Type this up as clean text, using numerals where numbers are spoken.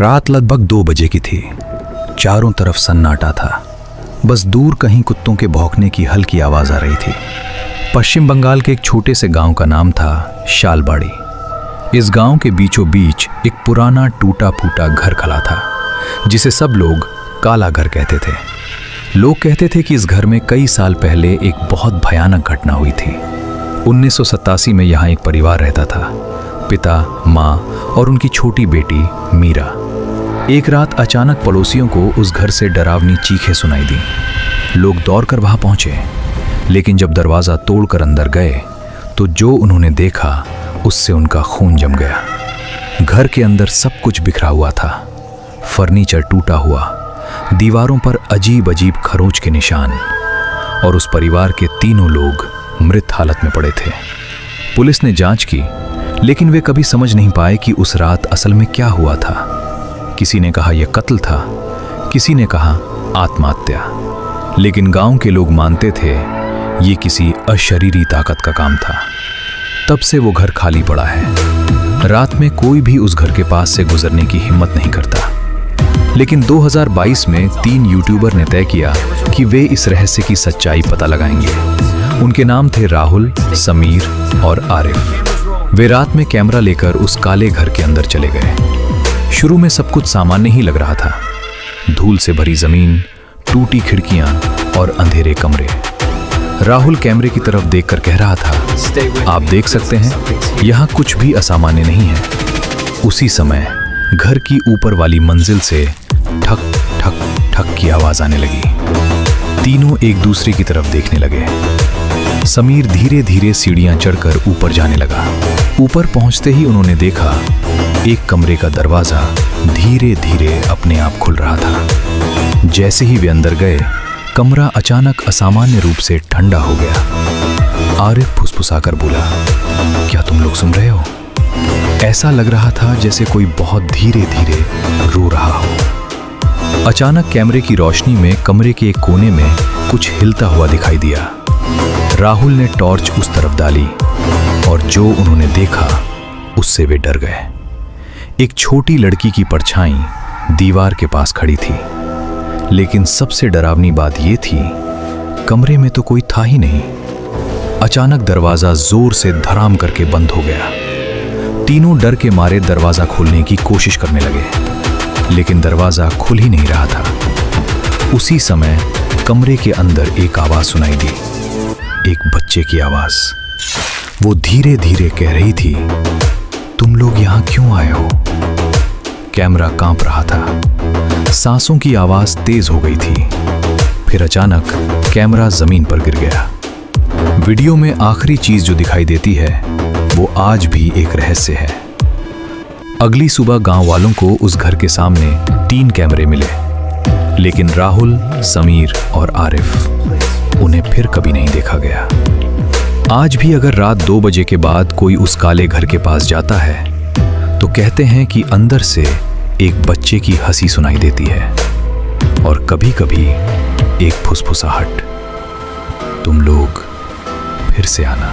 रात लगभग 2 बजे की थी। चारों तरफ सन्नाटा था। बस दूर कहीं कुत्तों के भौंकने की हल्की आवाज आ रही थी। पश्चिम बंगाल के एक छोटे से गांव का नाम था शालबाड़ी। इस गांव के बीचों बीच एक पुराना टूटा फूटा घर खड़ा था, जिसे सब लोग काला घर कहते थे। लोग कहते थे कि इस घर में कई साल पहले एक बहुत भयानक घटना हुई थी। 1987 में यहाँ एक परिवार रहता था, पिता, माँ और उनकी छोटी बेटी मीरा। एक रात अचानक पड़ोसियों को उस घर से डरावनी चीखें सुनाई दी। लोग दौड़कर वहां पहुंचे, लेकिन जब दरवाजा तोड़कर अंदर गए तो जो उन्होंने देखा उससे उनका खून जम गया। घर के अंदर सब कुछ बिखरा हुआ था। फर्नीचर टूटा हुआ, दीवारों पर अजीब अजीब खरोंच के निशान, और उस परिवार के तीनों लोग मृत हालत में पड़े थे। पुलिस ने जांच की, लेकिन वे कभी समझ नहीं पाए कि उस रात असल में क्या हुआ था। किसी ने कहा यह कत्ल था, किसी ने कहा आत्महत्या, लेकिन गांव के लोग मानते थे ये किसी अशरीरी ताकत का काम था। तब से वो घर खाली पड़ा है। रात में कोई भी उस घर के पास से गुजरने की हिम्मत नहीं करता। लेकिन 2022 में 3 यूट्यूबर ने तय किया कि वे इस रहस्य की सच्चाई पता लगाएंगे। उनके नाम थे राहुल, समीर और आरिफ। वे रात में कैमरा लेकर उस काले घर के अंदर चले गए। शुरू में सब कुछ सामान्य ही लग रहा था। धूल से भरी जमीन, टूटी खिड़कियां और अंधेरे कमरे। राहुल कैमरे की तरफ देखकर कह रहा था, आप देख सकते हैं यहाँ कुछ भी असामान्य नहीं है। उसी समय घर की ऊपर वाली मंजिल से ठक ठक ठक की आवाज आने लगी। तीनों एक दूसरे की तरफ देखने लगे। समीर धीरे धीरे सीढ़ियां चढ़कर ऊपर जाने लगा। ऊपर पहुंचते ही उन्होंने देखा एक कमरे का दरवाजा धीरे धीरे अपने आप खुल रहा था। जैसे ही वे अंदर गए, कमरा अचानक असामान्य रूप से ठंडा हो गया। आरिफ फुसफुसाकर बोला, क्या तुम लोग सुन रहे हो? ऐसा लग रहा था जैसे कोई बहुत धीरे धीरे रो रहा हो। अचानक कैमरे की रोशनी में कमरे के एक कोने में कुछ हिलता हुआ दिखाई दिया। राहुल ने टॉर्च उस तरफ डाली और जो उन्होंने देखा उससे वे डर गए। एक छोटी लड़की की परछाई दीवार के पास खड़ी थी, लेकिन सबसे डरावनी बात यह थी, कमरे में तो कोई था ही नहीं। अचानक दरवाजा जोर से धड़ाम करके बंद हो गया। तीनों डर के मारे दरवाजा खोलने की कोशिश करने लगे, लेकिन दरवाजा खुल ही नहीं रहा था। उसी समय कमरे के अंदर एक आवाज सुनाई दी, एक बच्चे की आवाज। वो धीरे धीरे कह रही थी, तुम लोग यहां क्यों आए हो? कैमरा कांप रहा था। सांसों की आवाज तेज हो गई थी। फिर अचानक कैमरा जमीन पर गिर गया। वीडियो में आखिरी चीज जो दिखाई देती है वो आज भी एक रहस्य है। अगली सुबह गांव वालों को उस घर के सामने 3 कैमरे मिले, लेकिन राहुल, समीर और आरिफ, उन्हें फिर कभी नहीं देखा गया। आज भी अगर रात 2 बजे के बाद कोई उस काले घर के पास जाता है तो कहते हैं कि अंदर से एक बच्चे की हंसी सुनाई देती है और कभी कभी एक फुसफुसाहट, तुम लोग फिर से आना।